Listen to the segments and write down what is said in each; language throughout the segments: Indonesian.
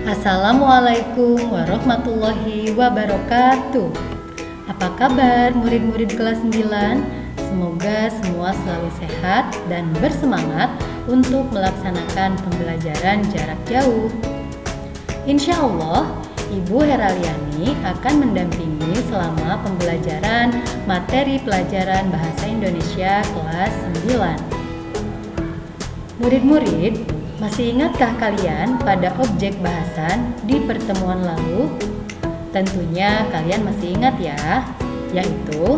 Assalamualaikum warahmatullahi wabarakatuh. Apa kabar murid-murid kelas 9? Semoga semua selalu sehat dan bersemangat untuk melaksanakan pembelajaran jarak jauh. Insya Allah, Ibu Heraliani akan mendampingi selama pembelajaran materi pelajaran Bahasa Indonesia kelas 9. Murid-murid, masih ingatkah kalian pada objek bahasan di pertemuan lalu? Tentunya kalian masih ingat ya, yaitu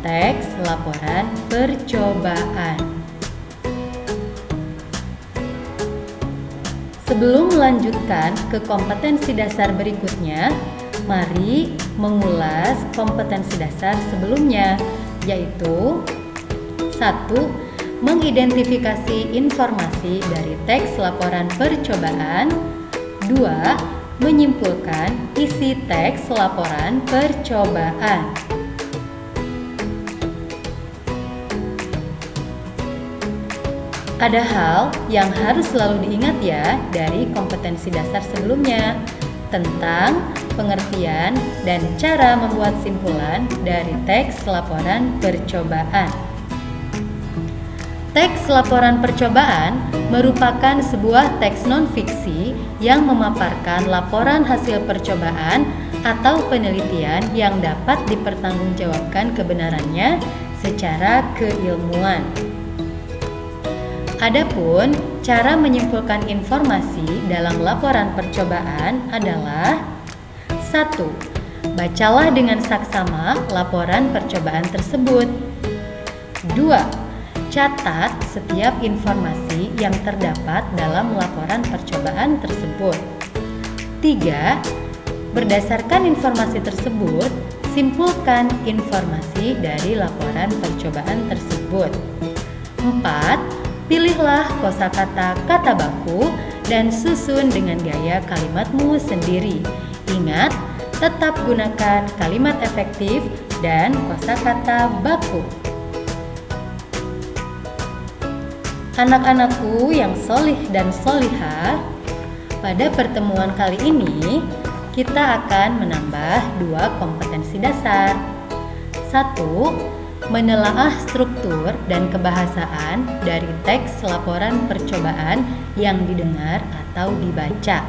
teks laporan percobaan. Sebelum melanjutkan ke kompetensi dasar berikutnya, mari mengulas kompetensi dasar sebelumnya, yaitu 1. Mengidentifikasi informasi dari teks laporan percobaan. 2. Menyimpulkan isi teks laporan percobaan. Ada hal yang harus selalu diingat ya dari kompetensi dasar sebelumnya tentang pengertian dan cara membuat simpulan dari teks laporan percobaan. Teks laporan percobaan merupakan sebuah teks non-fiksi yang memaparkan laporan hasil percobaan atau penelitian yang dapat dipertanggungjawabkan kebenarannya secara keilmuan. Adapun cara menyimpulkan informasi dalam laporan percobaan adalah 1. Bacalah dengan saksama laporan percobaan tersebut. 2. Catat setiap informasi yang terdapat dalam laporan percobaan tersebut. 3. Berdasarkan informasi tersebut, simpulkan informasi dari laporan percobaan tersebut. 4. Pilihlah kosakata kata baku dan susun dengan gaya kalimatmu sendiri. Ingat, tetap gunakan kalimat efektif dan kosakata baku. Anak-anakku yang solih dan solihah, pada pertemuan kali ini kita akan menambah 2 kompetensi dasar. 1. Menelaah struktur dan kebahasaan dari teks laporan percobaan yang didengar atau dibaca.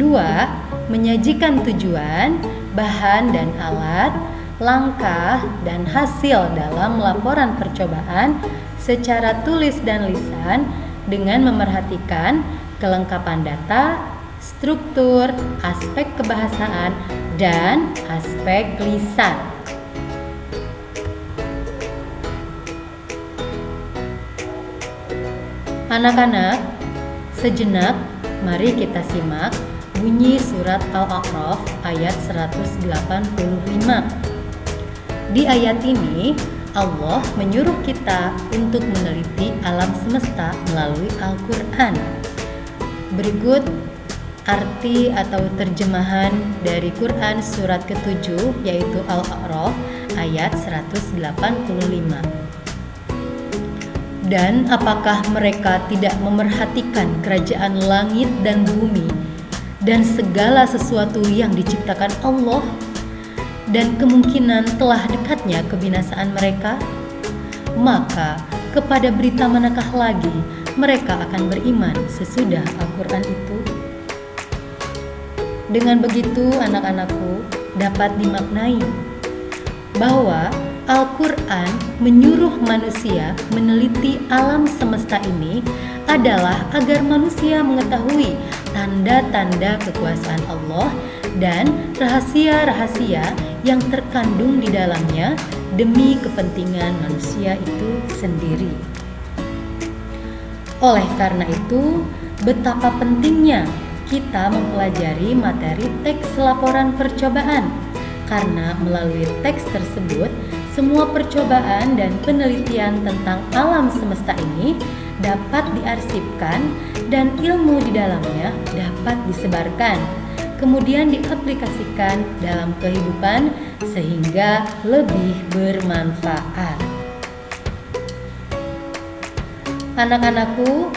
2. Menyajikan tujuan, bahan dan alat, langkah dan hasil dalam laporan percobaan secara tulis dan lisan dengan memerhatikan kelengkapan data, struktur, aspek kebahasaan, dan aspek lisan. Anak-anak, sejenak mari kita simak bunyi surat Al-A'raf ayat 185. Di ayat ini, Allah menyuruh kita untuk meneliti alam semesta melalui Al-Quran. Berikut arti atau terjemahan dari Quran surat ke-7 yaitu Al-A'raf ayat 185. Dan apakah mereka tidak memerhatikan kerajaan langit dan bumi dan segala sesuatu yang diciptakan Allah? Dan kemungkinan telah dekatnya kebinasaan mereka, maka kepada berita manakah lagi mereka akan beriman sesudah Al-Quran itu? Dengan begitu anak-anakku dapat dimaknai bahwa Al-Quran menyuruh manusia meneliti alam semesta ini adalah agar manusia mengetahui tanda-tanda kekuasaan Allah dan rahasia-rahasia yang terkandung di dalamnya demi kepentingan manusia itu sendiri. Oleh karena itu, betapa pentingnya kita mempelajari materi teks laporan percobaan, karena melalui teks tersebut, semua percobaan dan penelitian tentang alam semesta ini dapat diarsipkan dan ilmu di dalamnya dapat disebarkan, kemudian diaplikasikan dalam kehidupan sehingga lebih bermanfaat. Anak-anakku,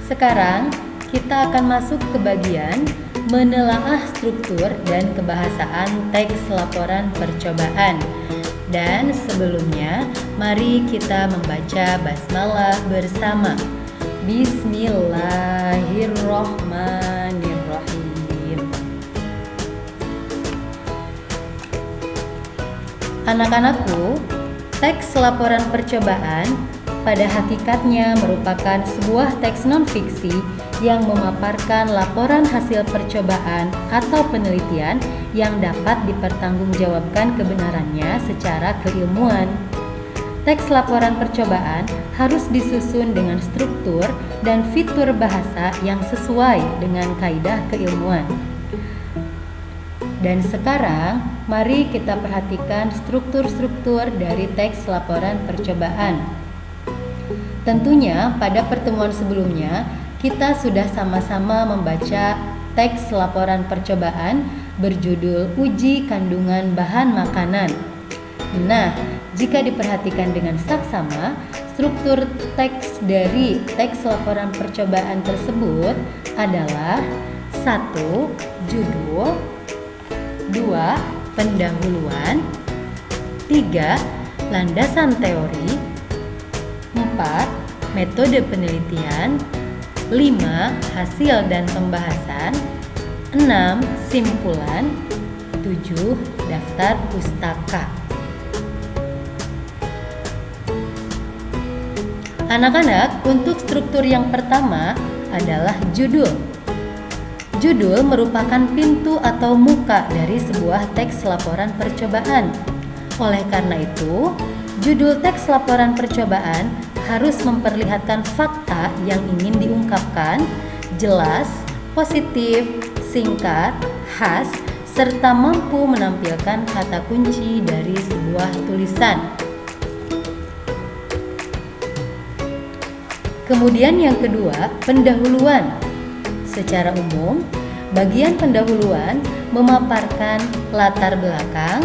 sekarang kita akan masuk ke bagian menelaah struktur dan kebahasaan teks laporan percobaan. Dan sebelumnya, mari kita membaca basmalah bersama. Bismillahirrohmanirrohim. Anak-anakku, teks laporan percobaan pada hakikatnya merupakan sebuah teks non-fiksi yang memaparkan laporan hasil percobaan atau penelitian yang dapat dipertanggungjawabkan kebenarannya secara keilmuan. Teks laporan percobaan harus disusun dengan struktur dan fitur bahasa yang sesuai dengan kaidah keilmuan. Dan sekarang, mari kita perhatikan struktur-struktur dari teks laporan percobaan. Tentunya pada pertemuan sebelumnya kita sudah sama-sama membaca teks laporan percobaan berjudul Uji Kandungan Bahan Makanan. Nah, jika diperhatikan dengan saksama, struktur teks dari teks laporan percobaan tersebut adalah 1. Judul, 2. Pendahuluan, 3. Landasan teori, 4. Metode penelitian, 5. Hasil dan pembahasan, 6. Simpulan, 7. Daftar pustaka. Anak-anak, untuk struktur yang pertama adalah judul. Judul merupakan pintu atau muka dari sebuah teks laporan percobaan. Oleh karena itu, judul teks laporan percobaan harus memperlihatkan fakta yang ingin diungkapkan, jelas, positif, singkat, khas, serta mampu menampilkan kata kunci dari sebuah tulisan. Kemudian yang kedua, pendahuluan. Secara umum, bagian pendahuluan memaparkan latar belakang,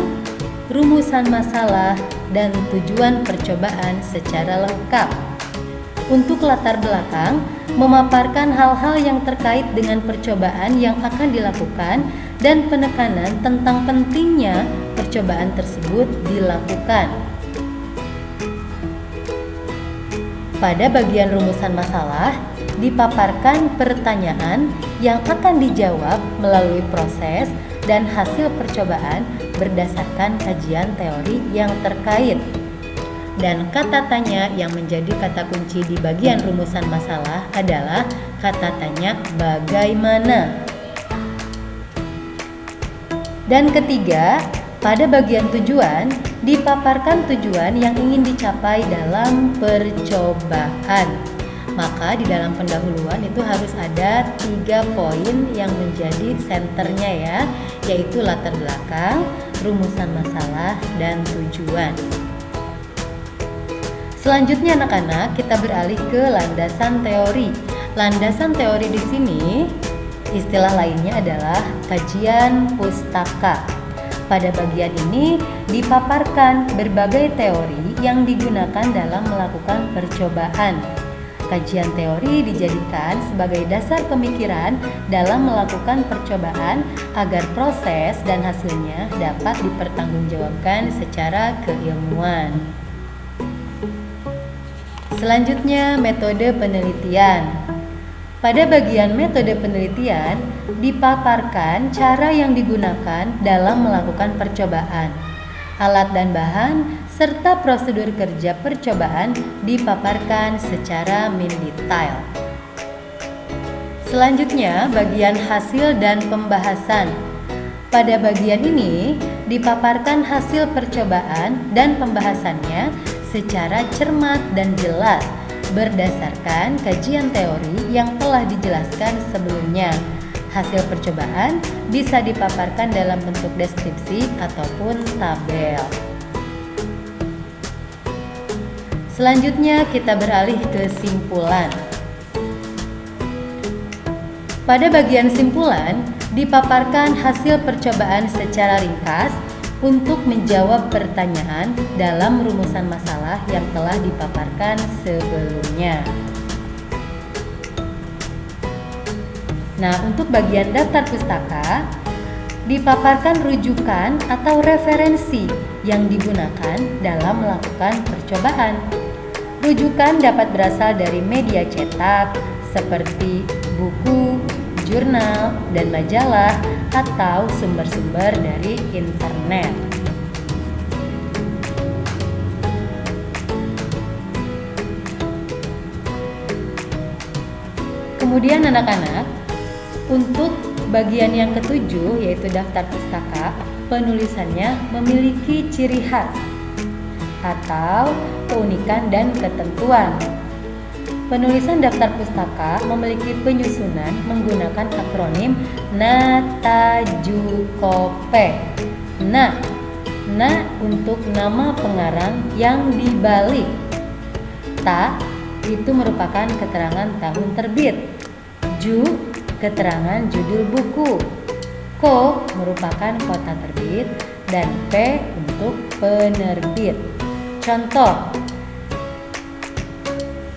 rumusan masalah, dan tujuan percobaan secara lengkap. Untuk latar belakang, memaparkan hal-hal yang terkait dengan percobaan yang akan dilakukan dan penekanan tentang pentingnya percobaan tersebut dilakukan. Pada bagian rumusan masalah, dipaparkan pertanyaan yang akan dijawab melalui proses dan hasil percobaan berdasarkan kajian teori yang terkait. Dan kata tanya yang menjadi kata kunci di bagian rumusan masalah adalah kata tanya bagaimana. Dan ketiga, pada bagian tujuan, dipaparkan tujuan yang ingin dicapai dalam percobaan. Maka di dalam pendahuluan itu harus ada 3 poin yang menjadi senternya ya, yaitu latar belakang, rumusan masalah, dan tujuan. Selanjutnya anak-anak, kita beralih ke landasan teori. Landasan teori di sini istilah lainnya adalah kajian pustaka. Pada bagian ini dipaparkan berbagai teori yang digunakan dalam melakukan percobaan. Kajian teori dijadikan sebagai dasar pemikiran dalam melakukan percobaan agar proses dan hasilnya dapat dipertanggungjawabkan secara keilmuan. Selanjutnya, metode penelitian. Pada bagian metode penelitian, dipaparkan cara yang digunakan dalam melakukan percobaan. Alat dan bahan serta prosedur kerja percobaan dipaparkan secara mendetail. Selanjutnya, bagian hasil dan pembahasan. Pada bagian ini, dipaparkan hasil percobaan dan pembahasannya secara cermat dan jelas berdasarkan kajian teori yang telah dijelaskan sebelumnya. Hasil percobaan bisa dipaparkan dalam bentuk deskripsi ataupun tabel. Selanjutnya kita beralih ke simpulan. Pada bagian simpulan, dipaparkan hasil percobaan secara ringkas untuk menjawab pertanyaan dalam rumusan masalah yang telah dipaparkan sebelumnya. Nah, untuk bagian daftar pustaka, dipaparkan rujukan atau referensi yang digunakan dalam melakukan percobaan. Rujukan dapat berasal dari media cetak seperti buku, jurnal, dan majalah, atau sumber-sumber dari internet. Kemudian anak-anak, untuk bagian yang ketujuh yaitu daftar pustaka, penulisannya memiliki ciri khas atau keunikan dan ketentuan. Penulisan daftar pustaka memiliki penyusunan menggunakan akronim NATAJUKOPE. Na untuk nama pengarang yang dibalik. Ta itu merupakan keterangan tahun terbit. Ju keterangan judul buku. Ko merupakan kota terbit dan P untuk penerbit. Contoh,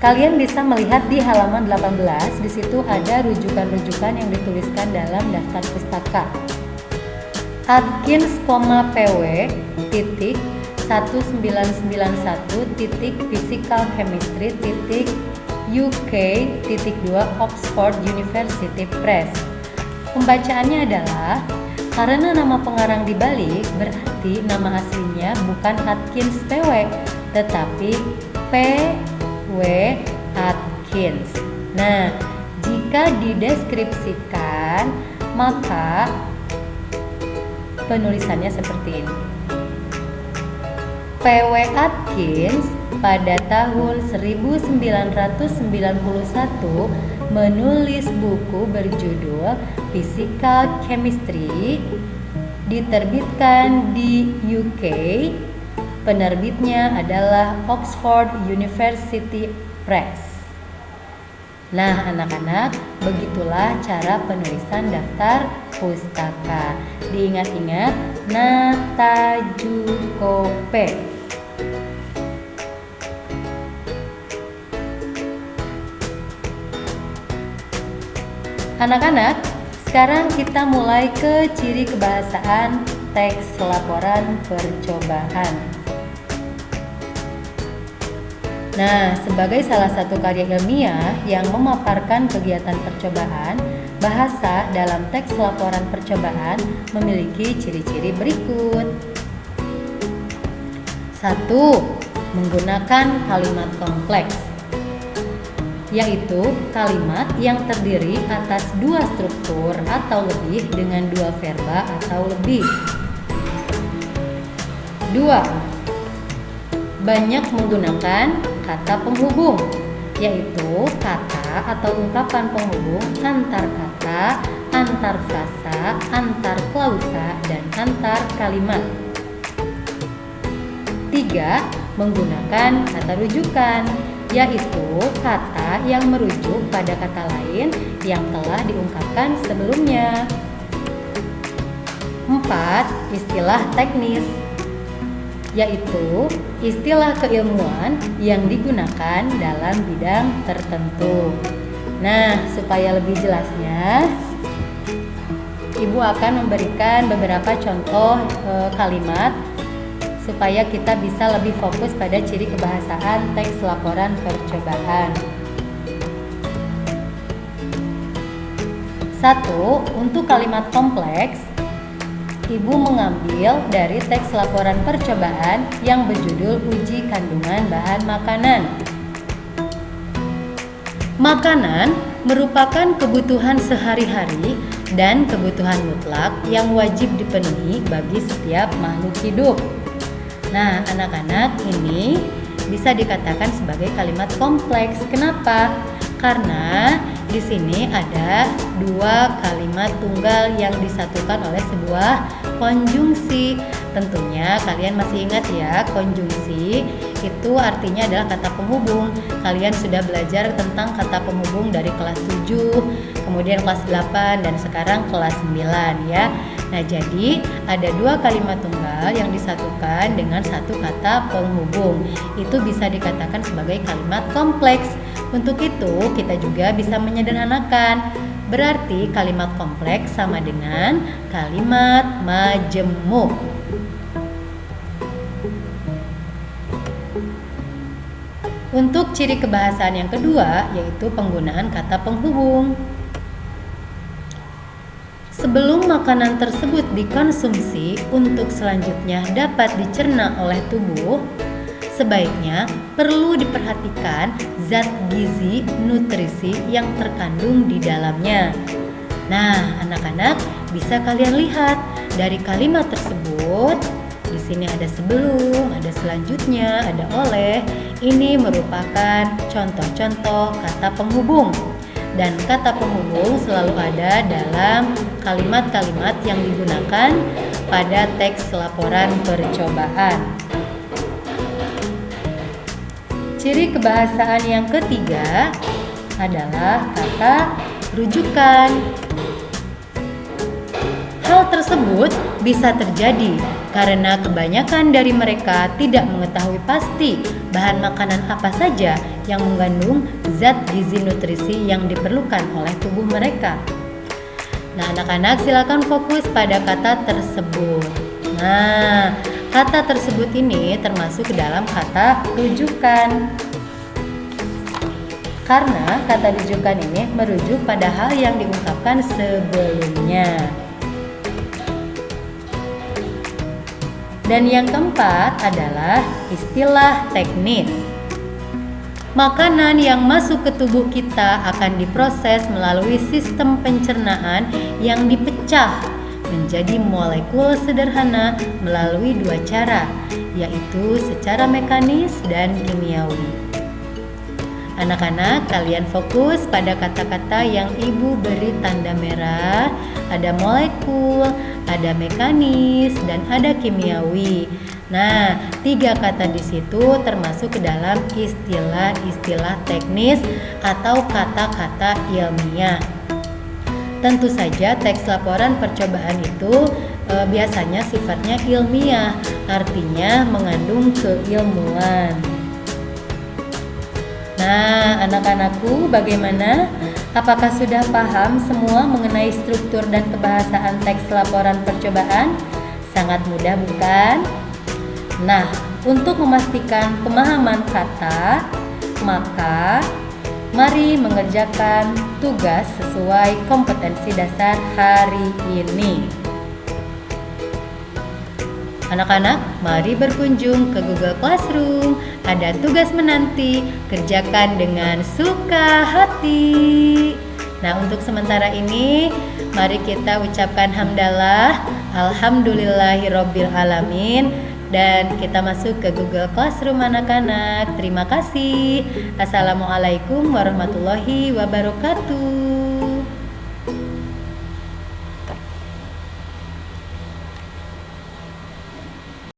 kalian bisa melihat di halaman 18, di situ ada rujukan-rujukan yang dituliskan dalam daftar pustaka. Atkins, PW, titik 1991 titik Physical Chemistry titik UK titik 2 Oxford University Press. Pembacaannya adalah, karena nama pengarang dibalik berarti nama aslinya bukan Atkins PW tetapi P.W. Atkins. Nah, jika dideskripsikan maka penulisannya seperti ini. P.W. Atkins pada tahun 1991 menulis buku berjudul Physical Chemistry, diterbitkan di UK. Penerbitnya adalah Oxford University Press. Nah, anak-anak, begitulah cara penulisan daftar pustaka. Diingat-ingat, NATAJUKOPE. Anak-anak, sekarang kita mulai ke ciri kebahasaan teks laporan percobaan. Nah, sebagai salah satu karya ilmiah yang memaparkan kegiatan percobaan, bahasa dalam teks laporan percobaan memiliki ciri-ciri berikut. 1. Menggunakan kalimat kompleks, yaitu kalimat yang terdiri atas dua struktur atau lebih dengan dua verba atau lebih. 2. Banyak menggunakan kata penghubung, yaitu kata atau ungkapan penghubung antar kata, antar frasa, antar klausa, dan antar kalimat. 3. Menggunakan kata rujukan, yaitu kata yang merujuk pada kata lain yang telah diungkapkan sebelumnya. 4. Istilah teknis, yaitu istilah keilmuan yang digunakan dalam bidang tertentu. Nah, supaya lebih jelasnya, Ibu akan memberikan beberapa contoh kalimat supaya kita bisa lebih fokus pada ciri kebahasaan teks laporan percobaan. 1. Untuk kalimat kompleks, Ibu mengambil dari teks laporan percobaan yang berjudul uji kandungan bahan makanan. Makanan merupakan kebutuhan sehari-hari dan kebutuhan mutlak yang wajib dipenuhi bagi setiap makhluk hidup. Nah, anak-anak, ini bisa dikatakan sebagai kalimat kompleks. Kenapa? Karena di sini ada dua kalimat tunggal yang disatukan oleh sebuah konjungsi. Tentunya kalian masih ingat ya, konjungsi itu artinya adalah kata penghubung. Kalian sudah belajar tentang kata penghubung dari kelas 7, kemudian kelas 8, dan sekarang kelas 9 ya. Nah, jadi ada dua kalimat tunggal yang disatukan dengan satu kata penghubung. Itu bisa dikatakan sebagai kalimat kompleks. Untuk itu, kita juga bisa menyederhanakan Berarti kalimat kompleks sama dengan kalimat majemuk. Untuk ciri kebahasaan yang kedua yaitu penggunaan kata penghubung. Sebelum makanan tersebut dikonsumsi untuk selanjutnya dapat dicerna oleh tubuh, sebaiknya perlu diperhatikan zat gizi nutrisi yang terkandung di dalamnya. Nah, anak-anak bisa kalian lihat dari kalimat tersebut. Di sini ada sebelum, ada selanjutnya, ada oleh. Ini merupakan contoh-contoh kata penghubung. Dan kata penghubung selalu ada dalam kalimat-kalimat yang digunakan pada teks laporan percobaan. Ciri kebahasaan yang ketiga adalah kata rujukan. Hal tersebut bisa terjadi karena kebanyakan dari mereka tidak mengetahui pasti bahan makanan apa saja yang mengandung zat gizi nutrisi yang diperlukan oleh tubuh mereka. Nah, anak-anak silakan fokus pada kata tersebut. Nah, kata tersebut ini termasuk ke dalam kata rujukan. Karena kata rujukan ini merujuk pada hal yang diungkapkan sebelumnya. Dan yang keempat adalah istilah teknis. Makanan yang masuk ke tubuh kita akan diproses melalui sistem pencernaan yang dipecah menjadi molekul sederhana melalui dua cara, yaitu secara mekanis dan kimiawi. Anak-anak, kalian fokus pada kata-kata yang ibu beri tanda merah. Ada molekul, ada mekanis, dan ada kimiawi. Nah, 3 kata di situ termasuk ke dalam istilah-istilah teknis atau kata-kata ilmiah. Tentu saja teks laporan percobaan itu biasanya sifatnya ilmiah, artinya mengandung keilmuan. Nah, anak-anakku bagaimana? Apakah sudah paham semua mengenai struktur dan kebahasaan teks laporan percobaan? Sangat mudah bukan? Nah, untuk memastikan pemahaman kata, maka mari mengerjakan tugas sesuai kompetensi dasar hari ini. Anak-anak, mari berkunjung ke Google Classroom. Ada tugas menanti, kerjakan dengan suka hati. Nah, untuk sementara ini, mari kita ucapkan hamdalah, alhamdulillahirabbil alamin, dan kita masuk ke Google Classroom anak-anak. Terima kasih. Assalamualaikum warahmatullahi wabarakatuh.